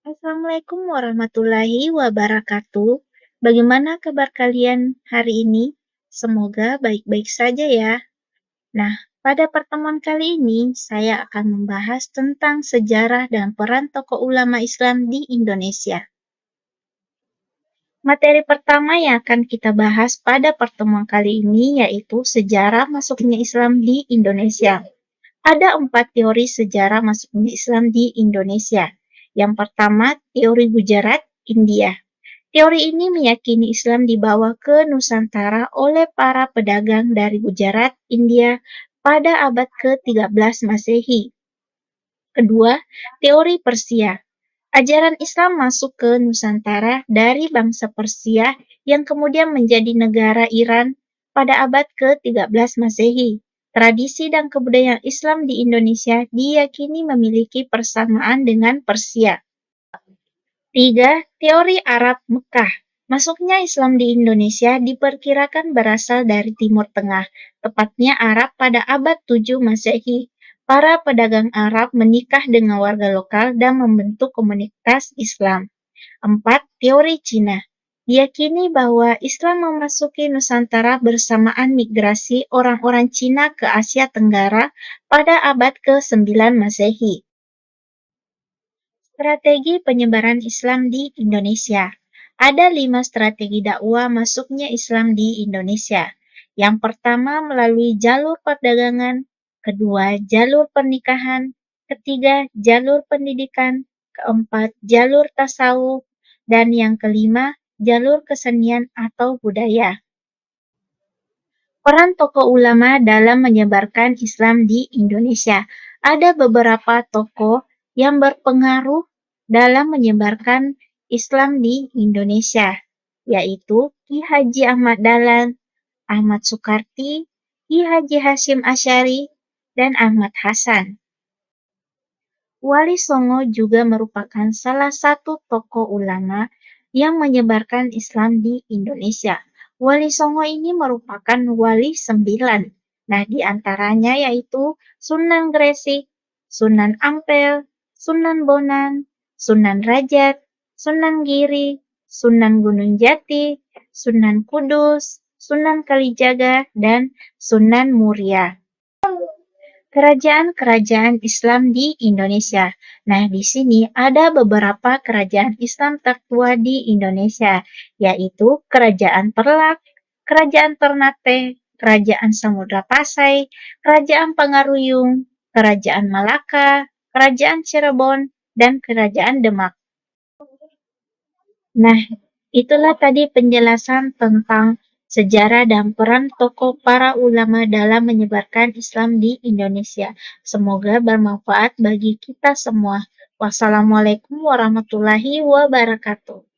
Assalamualaikum warahmatullahi wabarakatuh. Bagaimana kabar kalian hari ini? Semoga baik-baik saja ya. Nah, pada pertemuan kali ini saya akan membahas tentang sejarah dan peran tokoh ulama Islam di Indonesia. Materi pertama yang akan kita bahas pada pertemuan kali ini yaitu sejarah masuknya Islam di Indonesia. Ada 4 teori sejarah masuknya Islam di Indonesia. Yang pertama, teori Gujarat, India. Teori ini meyakini Islam dibawa ke Nusantara oleh para pedagang dari Gujarat, India pada abad ke-13 Masehi. Kedua, teori Persia. Ajaran Islam masuk ke Nusantara dari bangsa Persia yang kemudian menjadi negara Iran pada abad ke-13 Masehi. Tradisi dan kebudayaan Islam di Indonesia diyakini memiliki persamaan dengan Persia. 3. Teori Arab Mekah. Masuknya Islam di Indonesia diperkirakan berasal dari Timur Tengah, tepatnya Arab pada abad 7 Masehi. Para pedagang Arab menikah dengan warga lokal dan membentuk komunitas Islam. 4. Teori Cina. Diyakini bahwa Islam memasuki Nusantara bersamaan migrasi orang-orang Cina ke Asia Tenggara pada abad ke-9 Masehi. Strategi penyebaran Islam di Indonesia. Ada 5 strategi dakwah masuknya Islam di Indonesia. Yang pertama melalui jalur perdagangan, kedua jalur pernikahan, ketiga jalur pendidikan, keempat jalur tasawuf, dan yang kelima jalur kesenian atau budaya. Peran tokoh ulama dalam menyebarkan Islam di Indonesia. Ada beberapa tokoh yang berpengaruh dalam menyebarkan Islam di Indonesia, yaitu Ki Haji Ahmad Dahlan, Ahmad Sukarti, Ki Haji Hasyim Asy'ari, dan Ahmad Hasan. Wali Songo juga merupakan salah satu tokoh ulama yang menyebarkan Islam di Indonesia. Wali Songo ini merupakan wali 9. Nah, di antaranya yaitu Sunan Gresik, Sunan Ampel, Sunan Bonang, Sunan Rajat, Sunan Giri, Sunan Gunung Jati, Sunan Kudus, Sunan Kalijaga, dan Sunan Muria. Kerajaan-kerajaan Islam di Indonesia. Nah, di sini ada beberapa kerajaan Islam tertua di Indonesia, yaitu Kerajaan Perlak, Kerajaan Ternate, Kerajaan Samudra Pasai, Kerajaan Pangaruyung, Kerajaan Malaka, Kerajaan Cirebon, dan Kerajaan Demak. Nah, itulah tadi penjelasan tentang sejarah dan peran tokoh para ulama dalam menyebarkan Islam di Indonesia. Semoga bermanfaat bagi kita semua. Wassalamualaikum warahmatullahi wabarakatuh.